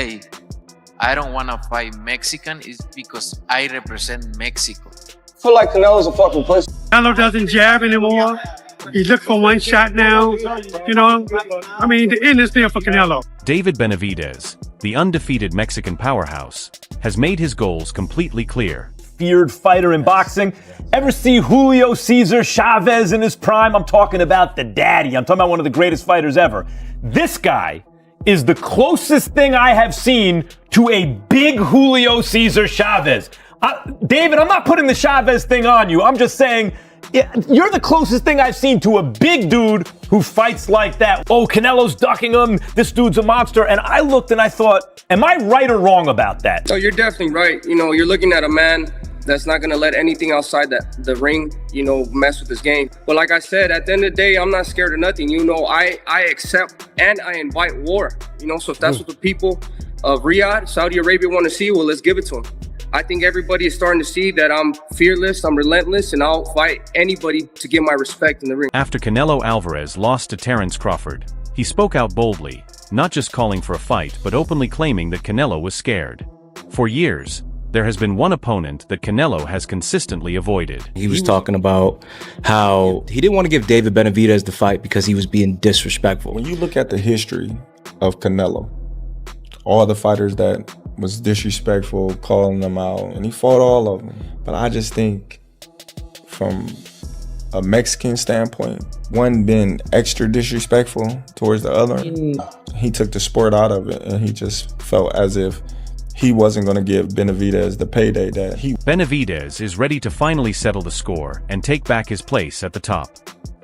Hey, I don't want to fight Mexican is because I represent Mexico. I feel like Canelo's a fucking pussy. Canelo doesn't jab anymore. He looks for one shot now. You know, I mean, the end is there for Canelo. David Benavidez, the undefeated Mexican powerhouse, has made his goals completely clear. Feared fighter in boxing. Ever see Julio Cesar Chavez in his prime? I'm talking about the daddy. I'm talking about one of the greatest fighters ever. This guy is the closest thing I have seen to a big Julio Cesar Chavez. David, I'm not putting the Chavez thing on you. I'm just saying, you're the closest thing I've seen to a big dude who fights like that. Oh, Canelo's ducking him. This dude's a monster. And I looked and I thought, am I right or wrong about that? No, you're definitely right. You know, you're looking at a man that's not going to let anything outside the ring, you know, mess with his game. But like I said, at the end of the day, I'm not scared of nothing. You know, I accept and I invite war. You know, so if that's what the people of Riyadh, Saudi Arabia want to see, well, let's give it to them. I think everybody is starting to see that I'm fearless, I'm relentless, and I'll fight anybody to get my respect in the ring. After Canelo Alvarez lost to Terence Crawford, he spoke out boldly, not just calling for a fight but openly claiming that Canelo was scared. For years, there has been one opponent that Canelo has consistently avoided. He was talking about how he didn't want to give David Benavidez the fight because he was being disrespectful. When you look at the history of Canelo, all the fighters that was disrespectful, calling them out, and he fought all of them. But I just think from a Mexican standpoint, one being extra disrespectful towards the other, he took the sport out of it, and he just felt as if he wasn't going to give Benavidez the payday that he... Benavidez is ready to finally settle the score and take back his place at the top.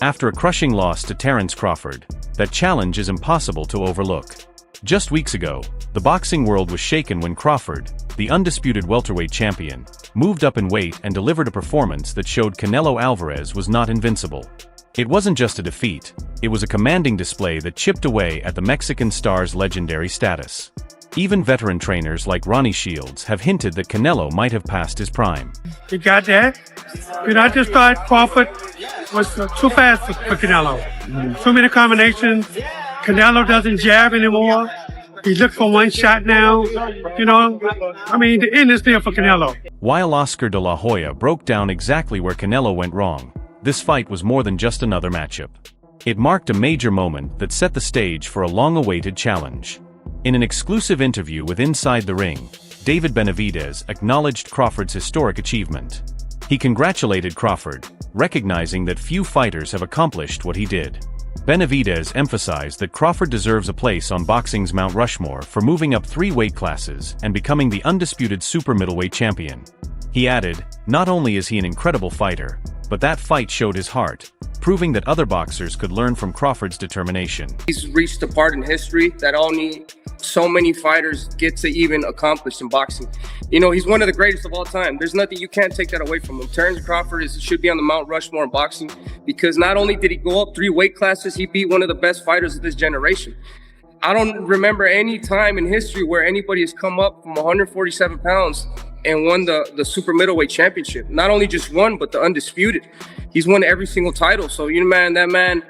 After a crushing loss to Terence Crawford, that challenge is impossible to overlook. Just weeks ago, the boxing world was shaken when Crawford, the undisputed welterweight champion, moved up in weight and delivered a performance that showed Canelo Alvarez was not invincible. It wasn't just a defeat, it was a commanding display that chipped away at the Mexican star's legendary status. Even veteran trainers like Ronnie Shields have hinted that Canelo might have passed his prime. You got that? And I just thought Crawford was too fast for Canelo. Too many combinations. Canelo doesn't jab anymore. He looks for one shot now. You know, I mean, the end is there for Canelo. While Oscar de la Hoya broke down exactly where Canelo went wrong, this fight was more than just another matchup. It marked a major moment that set the stage for a long-awaited challenge. In an exclusive interview with Inside the Ring, David Benavidez acknowledged Crawford's historic achievement. He congratulated Crawford, recognizing that few fighters have accomplished what he did. Benavidez emphasized that Crawford deserves a place on boxing's Mount Rushmore for moving up 3 weight classes and becoming the undisputed super middleweight champion. He added, not only is he an incredible fighter, but that fight showed his heart, proving that other boxers could learn from Crawford's determination. He's reached a part in history that only so many fighters get to even accomplish in boxing. You know, he's one of the greatest of all time. There's nothing, you can't take that away from him. Terence Crawford should be on the Mount Rushmore in boxing because not only did he go up 3 weight classes, he beat one of the best fighters of this generation. I don't remember any time in history where anybody has come up from 147 pounds and won the super middleweight championship. Not only just won, but the undisputed. He's won every single title. So, you know, man, that man,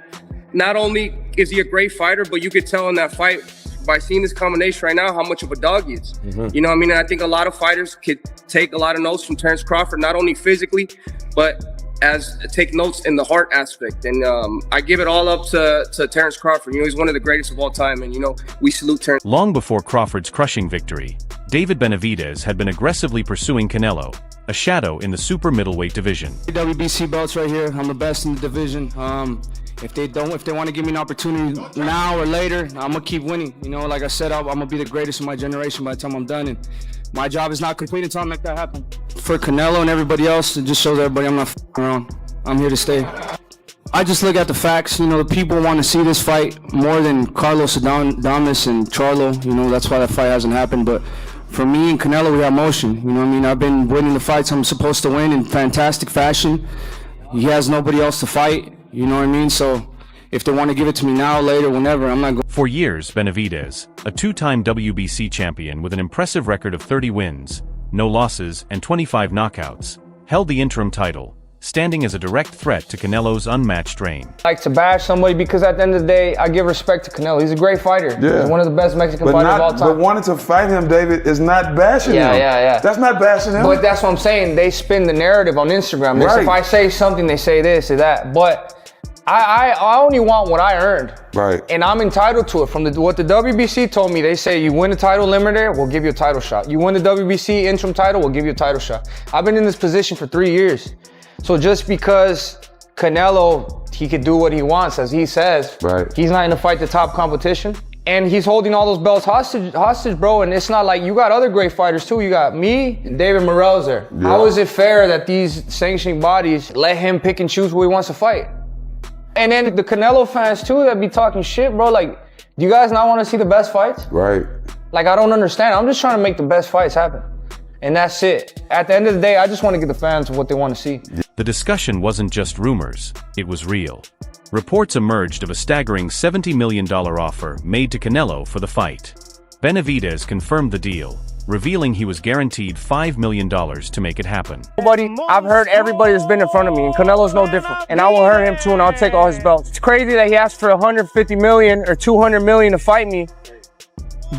not only is he a great fighter, but you could tell in that fight by seeing this combination right now how much of a dog he is. You know what I mean? I think a lot of fighters could take a lot of notes from Terence Crawford, not only physically, but as take notes in the heart aspect. And I give it all up to Terence Crawford. You know, he's one of the greatest of all time. And, you know, we salute Terence. Long before Crawford's crushing victory, David Benavidez had been aggressively pursuing Canelo, a shadow in the super middleweight division. WBC belts right here. I'm the best in the division. If they want to give me an opportunity now or later, I'm gonna keep winning. You know, like I said, I'm gonna be the greatest of my generation by the time I'm done. And my job is not complete until I make that happen. For Canelo and everybody else, it just shows everybody I'm not f***ing around. I'm here to stay. I just look at the facts. You know, the people want to see this fight more than Carlos Adames and Charlo. You know, that's why that fight hasn't happened. But for me and Canelo, we have motion. You know what I mean? I've been winning the fights I'm supposed to win in fantastic fashion. He has nobody else to fight. You know what I mean? So if they want to give it to me now, later, whenever, I'm not going. For years, Benavidez, a 2-time WBC champion with an impressive record of 30 wins, no losses, and 25 knockouts, held the interim title, standing as a direct threat to Canelo's unmatched reign. Like to bash somebody because at the end of the day, I give respect to Canelo. He's a great fighter. Yeah. He's one of the best Mexican fighters of all time. But wanting to fight him, David, is not bashing him. Yeah. That's not bashing him. But that's what I'm saying. They spin the narrative on Instagram. Right. If I say something, they say this or that. But I only want what I earned. Right. And I'm entitled to it. From what the WBC told me, they say you win a title limiter, we'll give you a title shot. You win the WBC interim title, we'll give you a title shot. I've been in this position for 3 years. So just because Canelo, he could do what he wants, as he says, right. He's not going to fight the top competition. And he's holding all those belts hostage, bro. And it's not like, you got other great fighters too. You got me and David Morrell's there. Yeah. How is it fair that these sanctioning bodies let him pick and choose who he wants to fight? And then the Canelo fans too that be talking shit, bro. Like, do you guys not want to see the best fights? Right. Like, I don't understand. I'm just trying to make the best fights happen. And that's it. At the end of the day, I just want to give the fans what they want to see. The discussion wasn't just rumors, it was real. Reports emerged of a staggering $70 million offer made to Canelo for the fight. Benavidez confirmed the deal, revealing he was guaranteed $5 million to make it happen. I've heard everybody that's been in front of me, and Canelo's no different. And I will hurt him too, and I'll take all his belts. It's crazy that he asked for $150 million or $200 million to fight me,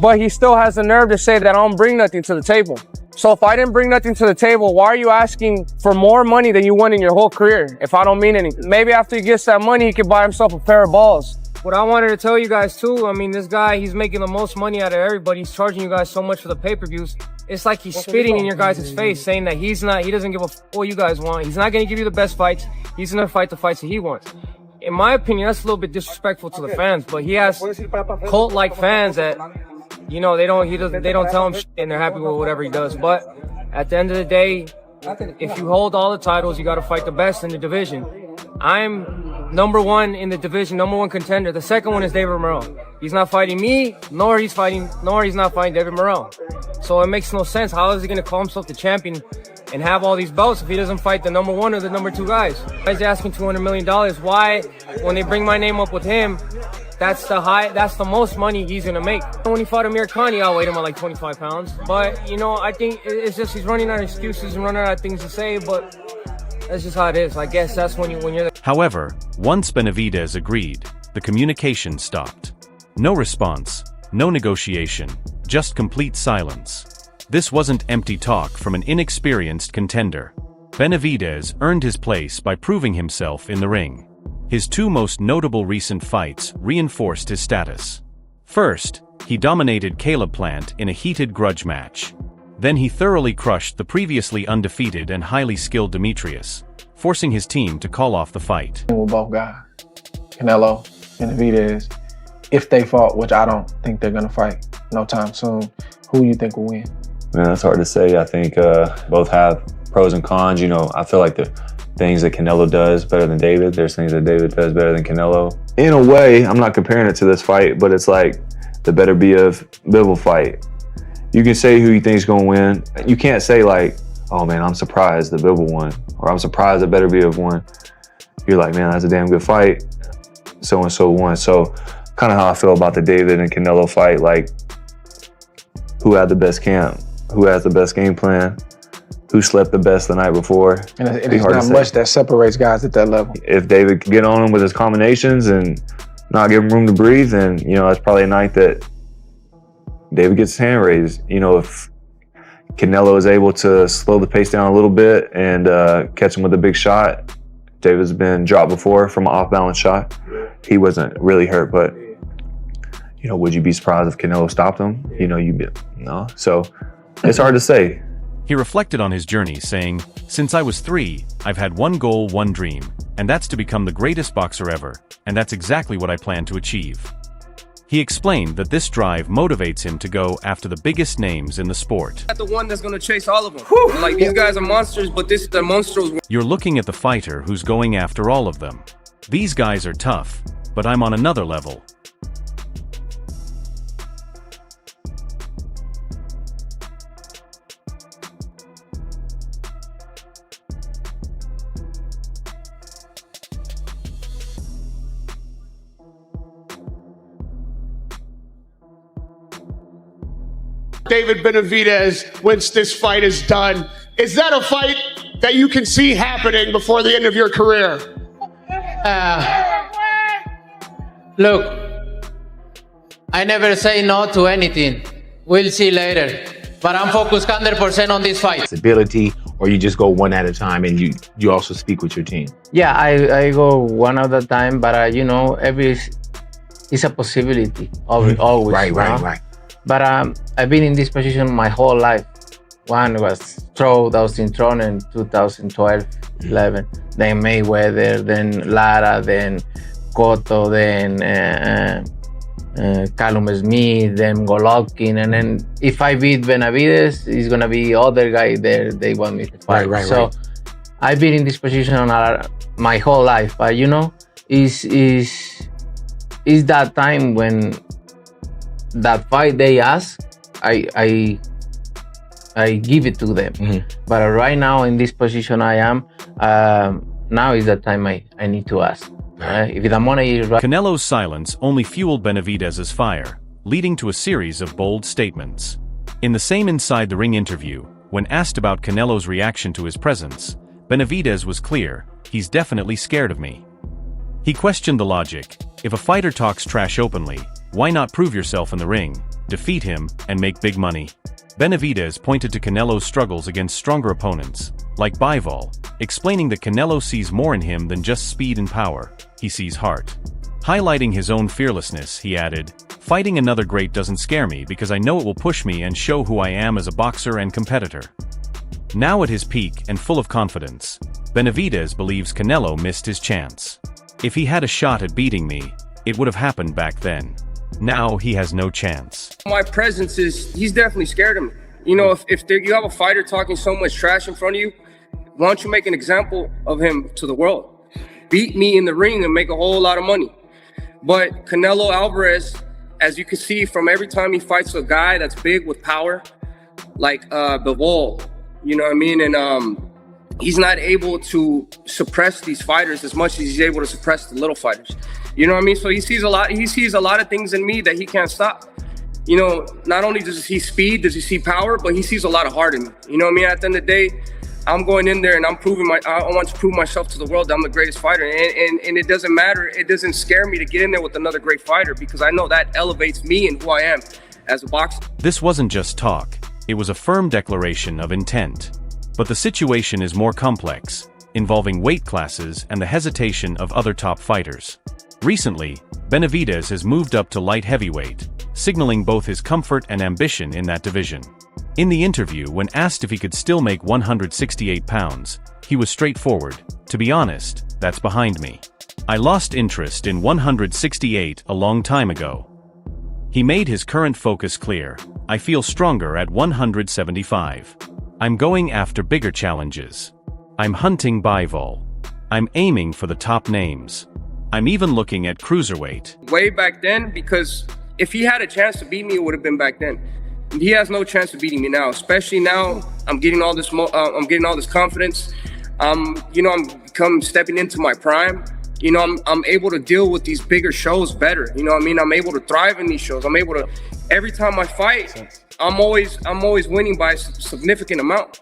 but he still has the nerve to say that I don't bring nothing to the table. So if I didn't bring nothing to the table, why are you asking for more money than you won in your whole career if I don't mean anything? Maybe after he gets that money, he could buy himself a pair of balls. What I wanted to tell you guys too, I mean, this guy, he's making the most money out of everybody. He's charging you guys so much for the pay-per-views. It's like he's spitting in your guys' face, saying that he doesn't give a f what you guys want. He's not going to give you the best fights. He's going to fight the fights that he wants. In my opinion, that's a little bit disrespectful to the fans, but he has cult-like fans that, you know, they don't tell him shit and they're happy with whatever he does. But at the end of the day, if you hold all the titles, you got to fight the best in the division. I'm #1 in the division, #1 contender. The second one is David Morrell. He's not fighting me, nor he's not fighting David Morrell. So it makes no sense. How is he going to call himself the champion and have all these belts if he doesn't fight the #1 or the #2 guys? He's asking $200 million. Why, when they bring my name up with him, that's the most money he's gonna make. When he fought Amir Khan, he outweighed him at like 25 pounds. But, you know, I think it's just he's running out of excuses and running out of things to say, but that's just how it is. I guess that's when you're However, once Benavidez agreed, the communication stopped. No response, no negotiation, just complete silence. This wasn't empty talk from an inexperienced contender. Benavidez earned his place by proving himself in the ring. His two most notable recent fights reinforced his status. First, he dominated Caleb Plant in a heated grudge match. Then he thoroughly crushed the previously undefeated and highly skilled Demetrius, forcing his team to call off the fight. With both guys, Canelo and Benavidez, if they fought, which I don't think they're gonna fight no time soon, who you think will win? Man, that's hard to say. I think both have pros and cons. You know, I feel like the things that Canelo does better than David. There's things that David does better than Canelo. In a way, I'm not comparing it to this fight, but it's like the better be of Bivol fight. You can say who you think is going to win. You can't say like, oh man, I'm surprised the Bivol won, or I'm surprised the better be of won. You're like, man, that's a damn good fight. So-and-so won. So kind of how I feel about the David and Canelo fight, like who had the best camp, who has the best game plan, who slept the best the night before. And it's not much that separates guys at that level. If David could get on him with his combinations and not give him room to breathe, then, you know, that's probably a night that David gets his hand raised. You know, if Canelo is able to slow the pace down a little bit and catch him with a big shot. David's been dropped before from an off-balance shot. He wasn't really hurt, but, you know, would you be surprised if Canelo stopped him? You know, no. So it's hard to say. He reflected on his journey, saying, "Since I was 3, I've had one goal, one dream, and that's to become the greatest boxer ever, and that's exactly what I plan to achieve." He explained that this drive motivates him to go after the biggest names in the sport. The one that's gonna chase all of them. Like, these guys are monsters, but this is the monsters. You're looking at the fighter who's going after all of them. These guys are tough, but I'm on another level. David Benavidez, once this fight is done, is that a fight? that you can see happening before the end of your career? Look, I never say no to anything. We'll see later. But I'm focused 100% on this fight. Ability, or you just go one at a time and you also speak with your team? Yeah, I go one at a time, but you know, it's a possibility, always. Right. But I've been in this position my whole life. One was I was in Toronto in 2012, 11. Then Mayweather, then Lara, then Cotto, then Callum Smith, then Golovkin, and then if I beat Benavidez, it's gonna be other guy there they want me to fight. So I've been in this position my whole life, but you know, is that time when that fight they ask, I give it to them. But right now in this position I am, now is the time I need to ask. If the money is right. Canelo's silence only fueled Benavidez's fire, leading to a series of bold statements. In the same Inside the Ring interview, when asked about Canelo's reaction to his presence, Benavidez was clear, he's definitely scared of me. He questioned the logic. If a fighter talks trash openly, why not prove yourself in the ring, defeat him, and make big money? Benavidez pointed to Canelo's struggles against stronger opponents, like Bivol, explaining that Canelo sees more in him than just speed and power, he sees heart. Highlighting his own fearlessness, he added, "Fighting another great doesn't scare me because I know it will push me and show who I am as a boxer and competitor." Now at his peak and full of confidence, Benavidez believes Canelo missed his chance. If he had a shot at beating me, it would have happened back then. Now he has no chance. My presence he's definitely scared of me. You know, if you have a fighter talking so much trash in front of you, why don't you make an example of him to the world? Beat me in the ring and make a whole lot of money. But Canelo Alvarez, as you can see from every time he fights a guy that's big with power, like Bivol, you know what I mean? And he's not able to suppress these fighters as much as he's able to suppress the little fighters. You know what I mean? So he sees a lot of things in me that he can't stop. You know, not only does he see speed, does he see power, but he sees a lot of heart in me. You know what I mean? At the end of the day, I'm going in there and I want to prove myself to the world that I'm the greatest fighter. And it doesn't matter. It doesn't scare me to get in there with another great fighter because I know that elevates me and who I am as a boxer. This wasn't just talk. It was a firm declaration of intent. But the situation is more complex, involving weight classes and the hesitation of other top fighters. Recently, Benavidez has moved up to light heavyweight, signaling both his comfort and ambition in that division. In the interview, when asked if he could still make 168 pounds, he was straightforward. "To be honest, that's behind me. I lost interest in 168 a long time ago." He made his current focus clear. "I feel stronger at 175. I'm going after bigger challenges. I'm hunting Bivol. I'm aiming for the top names. I'm even looking at cruiserweight." Way back then, because if he had a chance to beat me, it would have been back then. He has no chance of beating me now, especially now. I'm getting all this. I'm getting all this confidence. You know, I'm stepping into my prime. You know, I'm able to deal with these bigger shows better. You know what I mean? I'm able to thrive in these shows. I'm able to. Every time I fight, I'm always winning by a significant amount.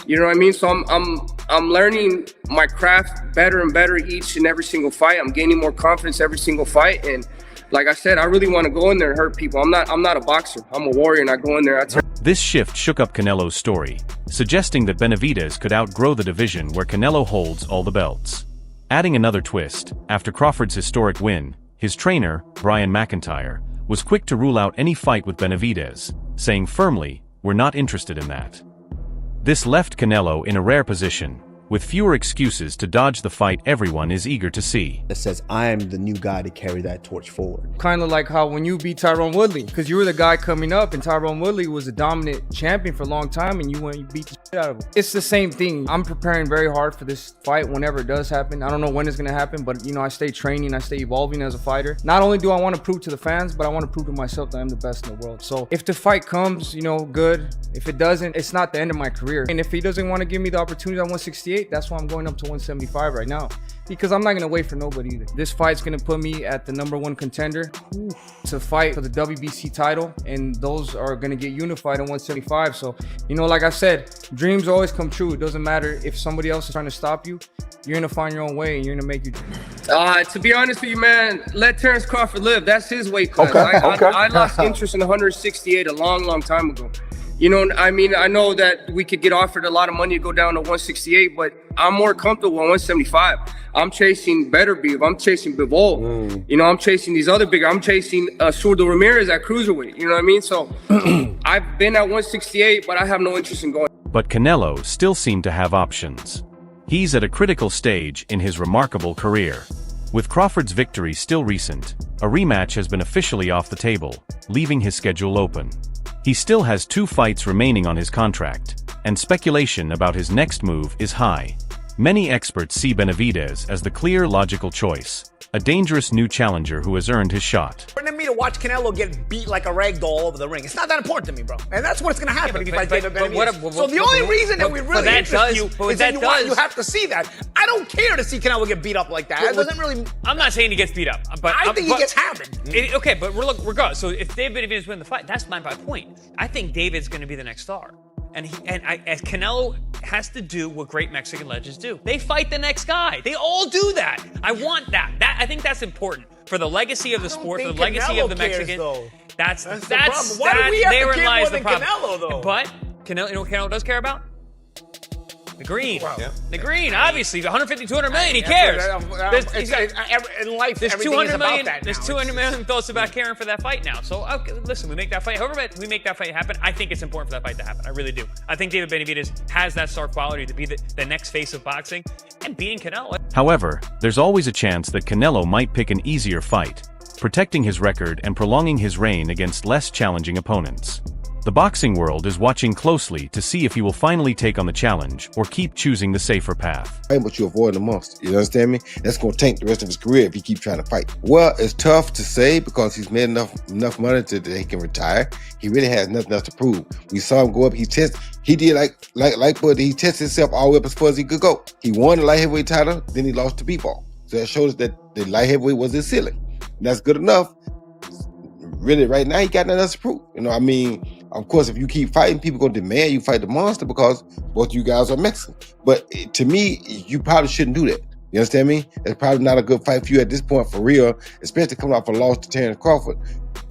You know what I mean? So I'm learning my craft better and better each and every single fight. I'm gaining more confidence every single fight, and like I said, I really want to go in there and hurt people. I'm not a boxer. I'm a warrior, and I go in there. This shift shook up Canelo's story, suggesting that Benavidez could outgrow the division where Canelo holds all the belts. Adding another twist, after Crawford's historic win, his trainer, Brian McIntyre, was quick to rule out any fight with Benavidez, saying firmly, "We're not interested in that." This left Canelo in a rare position, with fewer excuses to dodge the fight everyone is eager to see. That says I am the new guy to carry that torch forward. Kind of like how when you beat Tyron Woodley, because you were the guy coming up and Tyron Woodley was a dominant champion for a long time and you beat the shit out of him. It's the same thing. I'm preparing very hard for this fight whenever it does happen. I don't know when it's going to happen, but you know, I stay training, I stay evolving as a fighter. Not only do I want to prove to the fans, but I want to prove to myself that I'm the best in the world. So if the fight comes, you know, good. If it doesn't, it's not the end of my career. And if he doesn't want to give me the opportunity at 168, 168. That's why I'm going up to 175 right now, because I'm not going to wait for nobody either. This fight's going to put me at the #1 contender to fight for the WBC title, and those are going to get unified in 175. So, you know, like I said, dreams always come true. It doesn't matter if somebody else is trying to stop you. You're going to find your own way, and you're going to make your To be honest with you, man, let Terrence Crawford live. That's his weight class. Okay, I lost interest in 168 a long time ago. You know, I mean, I know that we could get offered a lot of money to go down to 168, but I'm more comfortable on 175. I'm chasing better beef. I'm chasing Bivol. You know, I'm chasing these other bigger. I'm chasing Surdo Ramirez at cruiserweight. You know what I mean? So I've been at 168, but I have no interest in going. But Canelo still seemed to have options. He's at a critical stage in his remarkable career. With Crawford's victory still recent, a rematch has been officially off the table, leaving his schedule open. He still has 2 fights remaining on his contract, and speculation about his next move is high. Many experts see Benavidez as the clear, logical choice, a dangerous new challenger who has earned his shot. Important to me to watch Canelo get beat like a rag doll over the ring. It's not that important to me, bro. And that's what's going to happen if you fight David Benavidez. So the only reason that we really interest you is that you have to see that. I don't care to see Canelo get beat up like that. It doesn't really... I'm not saying he gets beat up, but I think he gets hammered. Okay, but regardless. So if David Benavidez wins the fight, that's my point. I think David's going to be the next star. And Canelo has to do what great Mexican legends do. They fight the next guy. They all do that. I want that. I think that's important for the legacy of the sport, for the legacy of the Mexican. That's the problem. Why do we have to care more than Canelo, though? But Canelo, you know what Canelo does care about? The green. The green, obviously. 150, 200 million, he cares. In life, there's everything 200 is about million, that there's now. 200 million thoughts about caring for that fight now. So, okay, listen, we make that fight. However, we make that fight happen. I think it's important for that fight to happen. I really do. I think David Benavidez has that star quality to be the next face of boxing and beating Canelo. However, there's always a chance that Canelo might pick an easier fight, protecting his record and prolonging his reign against less challenging opponents. The boxing world is watching closely to see if he will finally take on the challenge or keep choosing the safer path. But you avoid the monster. You understand me? That's going to tank the rest of his career if he keeps trying to fight. Well, it's tough to say because he's made enough money that he can retire. He really has nothing else to prove. We saw him go up. He did but he tested himself all the way up as far as he could go. He won the light heavyweight title, then he lost to B-Ball. So that shows that the light heavyweight was his ceiling. And that's good enough. Really, right now, he got nothing else to prove. You know, I mean, of course, if you keep fighting, people going to demand you fight the monster because both you guys are Mexican. But to me, you probably shouldn't do that. You understand me? It's probably not a good fight for you at this point, for real, especially coming off a loss to Terrence Crawford.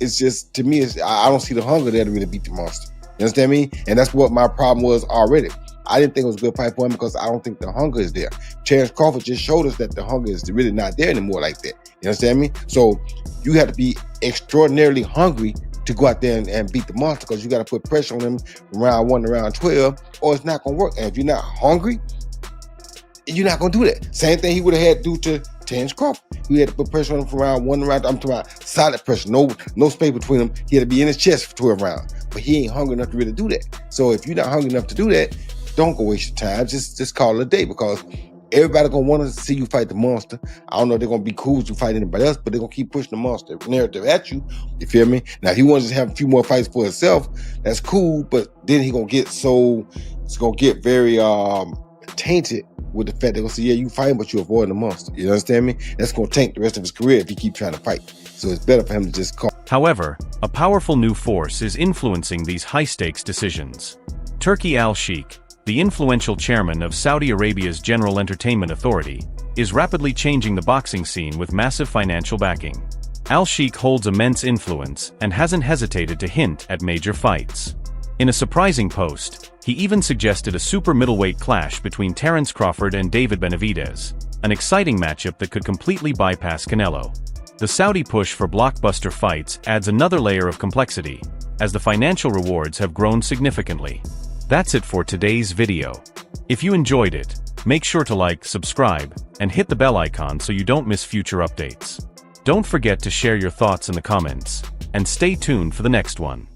It's just, to me, I don't see the hunger there to really beat the monster. You understand me? And that's what my problem was already. I didn't think it was a good fight for him because I don't think the hunger is there. Terrence Crawford just showed us that the hunger is really not there anymore like that. You understand me? So you have to be extraordinarily hungry to go out there and beat the monster because you got to put pressure on him from round 1 to round 12 or it's not going to work. And if you're not hungry, you're not going to do that. Same thing he would have had to do to Terrence Crawford. He had to put pressure on him from round 1 to round, I'm talking about solid pressure, no space between them. He had to be in his chest for 12 rounds. But he ain't hungry enough to really do that. So if you're not hungry enough to do that, don't go waste your time. Just call it a day because everybody gonna want to see you fight the monster. I don't know if they're gonna be cool with you fight anybody else, but they're gonna keep pushing the monster narrative at you. You feel me? Now, if he wants to have a few more fights for himself, that's cool. But then he gonna get it's gonna get very tainted with the fact they're gonna say, yeah, you fighting, but you avoiding the monster. You understand me? That's gonna tank the rest of his career if he keep trying to fight. So it's better for him to just call. However, a powerful new force is influencing these high-stakes decisions. Turki Al-Sheikh, the influential chairman of Saudi Arabia's General Entertainment Authority, is rapidly changing the boxing scene with massive financial backing. Al-Sheikh holds immense influence and hasn't hesitated to hint at major fights. In a surprising post, he even suggested a super middleweight clash between Terrence Crawford and David Benavidez, an exciting matchup that could completely bypass Canelo. The Saudi push for blockbuster fights adds another layer of complexity, as the financial rewards have grown significantly. That's it for today's video. If you enjoyed it, make sure to like, subscribe, and hit the bell icon so you don't miss future updates. Don't forget to share your thoughts in the comments, and stay tuned for the next one.